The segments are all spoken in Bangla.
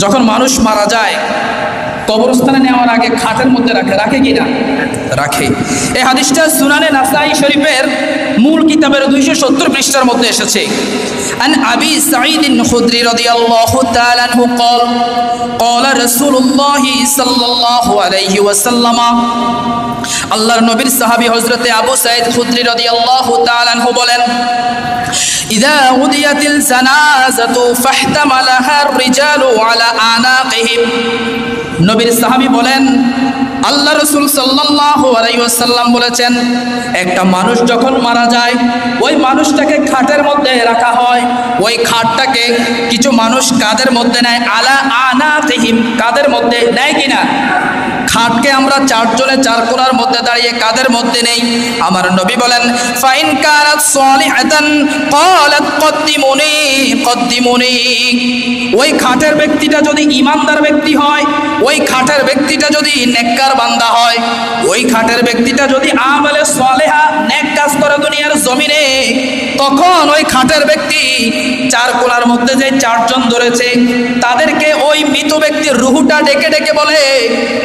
যখন মানুষ মারা যায় কবরস্থানে নেওয়ার আগে খাটের মধ্যে রাখে কি না? রাখে। এই হাদিসটা সুনানে নাসাই শরীফের মূল কিতাবের 270 পৃষ্ঠার মধ্যে এসেছে। আন আবি সাঈদ আল-খুদরি রাদিয়াল্লাহু তাআলা আনহু قال قال رسول الله صلى الله عليه وسلم আল্লাহর নবীর সাহাবী হযরতে আবু সাঈদ খুদরি রাদিয়াল্লাহু তাআলা আনহু বলেন ইযা উদিয়াতিল জানাজাতু ফাহতামালাহা আর-রিজালু আলা আনাকিহিম। নবীর সাহাবী বলেন আল্লাহ রাসূল সাল্লাল্লাহু আলাইহি ওয়াসাল্লাম বলেছেন একটা মানুষ যখন মারা যায় ওই মানুষটাকে খাটের মধ্যে রাখা হয়, ওই খাটটাকে কিছু মানুষ কাঁধের মধ্যে নেয়, আলা আনাতিহিম, কাঁধের মধ্যে নেয় কিনা? খাটকে আমরা চারজনে চার কোণার মধ্যে দাঁড়িয়ে কাঁধের মধ্যে নেই। আমার নবী বলেন ফাইন কানাত সালিহাতান ক্বালাত কদ্দিমুনি কদ্দিমুনি। ওই খাটের ব্যক্তিটা যদি ঈমানদার ব্যক্তি হয়, ওই খাটের ব্যক্তিটা যদি নেককার বান্দা হয়, ওই খাটের ব্যক্তিটা যদি আমলে সালেহা নেক কাজ করে দুনিয়ার জমিনে, তখন ওই খাটের ব্যক্তি চার কোণার মধ্যে যে চারজন ধরেছে তাদেরকে ওই মৃত ব্যক্তির রুহটা ডেকে ডেকে বলে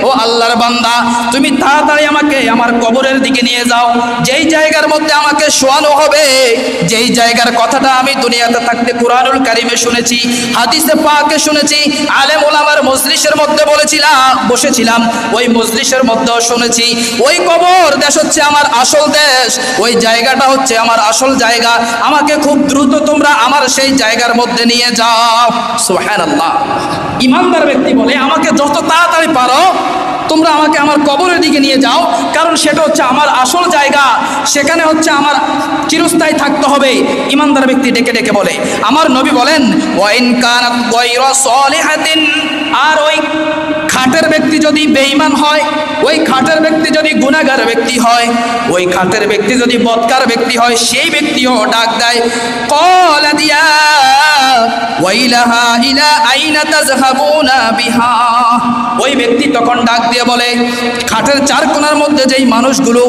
ও আল্লাহর বান্দা তুমি তাড়াতাড়ি আমাকে আমার কবরের দিকে নিয়ে যাও, যেই জায়গার মধ্যে আমাকে শোয়ানো হবে, যেই জায়গার কথাটা আমি দুনিয়াতে থাকতে কুরআনুল কারীমে শুনেছি, হাদিসে পাকে শুনেছি, আলেম ওলামার মজলিসের মধ্যে বসেছিলাম, ওই মজলিসের মধ্যেও শুনেছি, ওই কবর দেশ হচ্ছে আমার আসল দেশ, ওই জায়গাটা হচ্ছে আমার আসল জায়গা, আমাকে খুব দ্রুত তোমরা আমার সেই জায়গার মধ্যে নিয়ে যাও। সুবহানাল্লাহ। ঈমানদার ব্যক্তি বলে আমাকে যত তাড়াতাড়ি পারো তোমরা আমাকে আমার কবরের দিকে নিয়ে যাও, কারণ সেটা হচ্ছে আমার আসল জায়গা, সেখানে হচ্ছে আমার চিরস্থায়ী থাকতে হবে। ঈমানদার ব্যক্তি ডেকে ডেকে বলে। আমার নবী বলেন ওয়াইন কানাত গায়রা সালিহাতিন, আর ওই খাটের ব্যক্তি যদি বেঈমান হয়, ওই খাটের ব্যক্তি যদি গুনাহগার ব্যক্তি হয়, ওই খাটের ব্যক্তি যদি বদকার ব্যক্তি হয়, সেই ব্যক্তিও ডাক দেয় ক্বালা দিয়া ওয়াইলাহা ইলা আইনা তাযহাবুনা বিহা। ওই ব্যক্তি তখন ডাক দিয়ে বলে খাটের চার কোণার মধ্যে যেই মানুষগুলো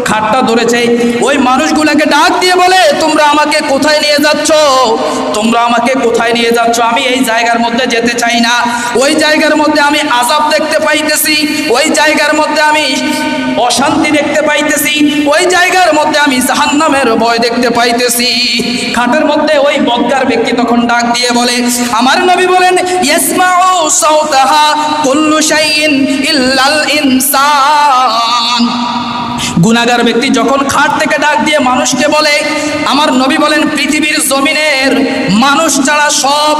খাটটা ধরেছে ওই মানুষগুলোকে ডাক দিয়ে বলে তোমরা আমাকে কোথায় নিয়ে যাচ্ছ, তোমরা আমাকে কোথায় নিয়ে যাচ্ছ? আমি এই জায়গার মধ্যে যেতে চাই না, ওই জায়গার মধ্যে আমি আযাব দেখতে পাইতেছি, ওই জায়গার মধ্যে আমি অশান্তি দেখতে পাইতেছি, ওই জায়গার মধ্যে আমি জাহান্নামের ভয় দেখতে পাইতেছি। খাটের মধ্যে ওই বদকার ব্যক্তি তখন ডাক দিয়ে বলে, আমার নবী বলেন ইয়াসমাউ সাউতাহা কুল্লু শাইইন ইল্লাল ইনসান। গুনাহগার ব্যক্তি যখন খাট থেকে ডাক দিয়ে মানুষকে বলে, আমার নবী বলেন পৃথিবীর জমিনের মানুষ ছাড়া সব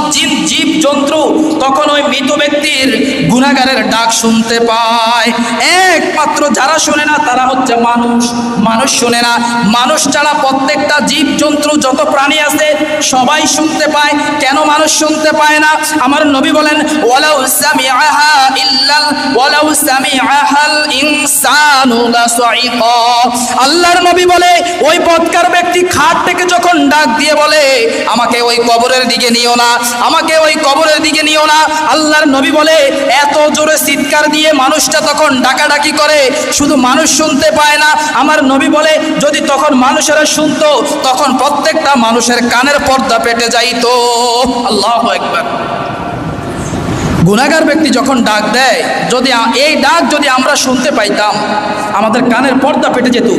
জীব জন্তু তখন ওই মৃত ব্যক্তির গুনাহগারের ডাক শুনতে পায়। একমাত্র যারা শুনে না তারা হচ্ছে মানুষ, মানুষ শুনে না। মানুষ ছাড়া প্রত্যেকটা জীব জন্তু যত প্রাণী আছে সবাই শুনতে পায়। কেন মানুষ শুনতে পায় না? আমার নবী বলেন ওয়ালাউ সামিআহাল ইনসানু লাসাইকা। আল্লাহর নবী বলে ওই বদকার ব্যক্তি খাট থেকে যখন ডাক দিয়ে বলে আমাকে ওই কবরের দিকে নিও না, আমাকে ওই কবরের দিকে নিও না, আল্লাহর নবী বলে এত জোরে চিৎকার দিয়ে মানুষটা তখন ডাকাডাকি করে, শুধু মানুষ শুনতে পায় না। আমার নবী বলে যদি তখন মানুষেরা শুনতো তখন প্রত্যেকটা মানুষের কানের পর্দা পেটে যাইতো। আল্লাহু আকবার। গুনাহগার ব্যক্তি যখন ডাক দেয়, যদি এই ডাক যদি আমরা শুনতে পাইতাম আমাদের কানের পর্দা পেটে যেত।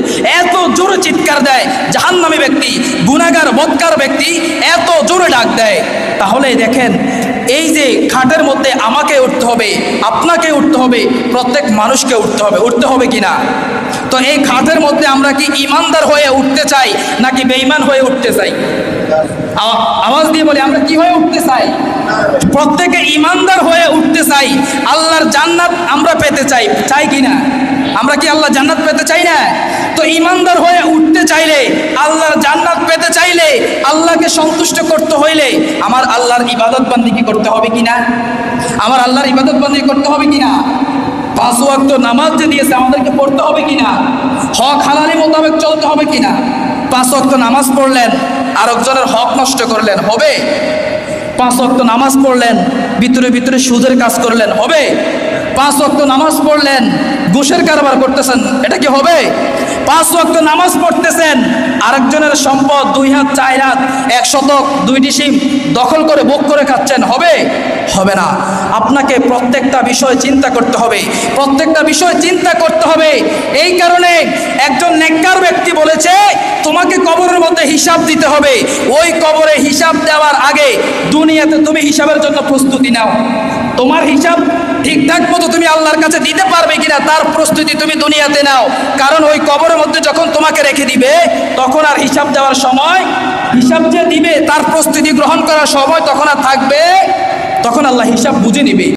এত জোরে চিৎকার দেয় জাহান্নামী ব্যক্তি, গুনাহগার বদকার ব্যক্তি এত জোরে ডাক দেয়। তাহলে দেখেন এই যে খাটের মধ্যে আমাকে উঠতে হবে, আপনাকে উঠতে হবে, প্রত্যেক মানুষকে উঠতে হবে কিনা? তো এই খাটের মধ্যে আমরা কি ঈমানদার হয়ে উঠতে চাই নাকি বেঈমান হয়ে উঠতে চাই? আওয়াজ দিয়ে বলি আমরা কি হয়ে উঠতে চাই? প্রত্যেকে ঈমানদার হয়ে উঠতে চাই। আল্লাহর জান্নাত আমরা পেতে চাই, চাই কিনা? আমরা কি আল্লাহ জান্নাত পেতে চাই না? তো ঈমানদার হয়ে উঠতে চাইলে, আল্লাহর জান্নাত পেতে চাইলে, আল্লাহকে সন্তুষ্ট করতে হইলে আমার আল্লাহর ইবাদত বন্দেগী করতে হবে কিনা? আমার আল্লাহর ইবাদত বন্দেগী করতে হবে কিনা? 5 ওয়াক্ত নামাজ যে দিয়েছে আমাদেরকে পড়তে হবে কিনা? হক হালালি মোতাবেক চলতে হবে কিনা? 5 ওয়াক্ত নামাজ পড়লেন আরেকজনের হক নষ্ট করলেন, হবে? 5 ওয়াক্ত নামাজ পড়লেন ভিতরে ভিতরে সুদের কাজ করলেন, হবে? 5 ওয়াক্ত নামাজ পড়লেন ঘুষের কারবার করতেছেন, এটা কি হবে? 5 ওয়াক্ত নামাজ পড়তেছেন আরেকজনের সম্পদ 2 হাত 4 হাত 1 শতক 2টি সিম দখল করে ভোগ করে খাচ্ছেন, হবে? হবে না। আপনাকে প্রত্যেকটা বিষয় চিন্তা করতে হবে, প্রত্যেকটা বিষয় চিন্তা করতে হবে। এই কারণে একজন নেককার ব্যক্তি বলেছে, তোমাকে কবরের মধ্যে হিসাব দিতে হবে। ওই কবরে হিসাব দেওয়ার আগে দুনিয়াতে তুমি হিসাবের জন্য প্রস্তুতি নাও। তোমার হিসাব ঠিকঠাক মতো তুমি আল্লাহর কাছে দিতে পারবে কিনা তার প্রস্তুতি তুমি দুনিয়াতে নাও। কারণ ওই কবরের মধ্যে যখন তোমাকে রেখে দিবে, তখন আর হিসাব দেওয়ার সময়, হিসাব যে দিবে তার প্রস্তুতি গ্রহণ করার সময় তখন আর থাকবে, তখন আল্লাহ হিসাব বুঝে নিবে।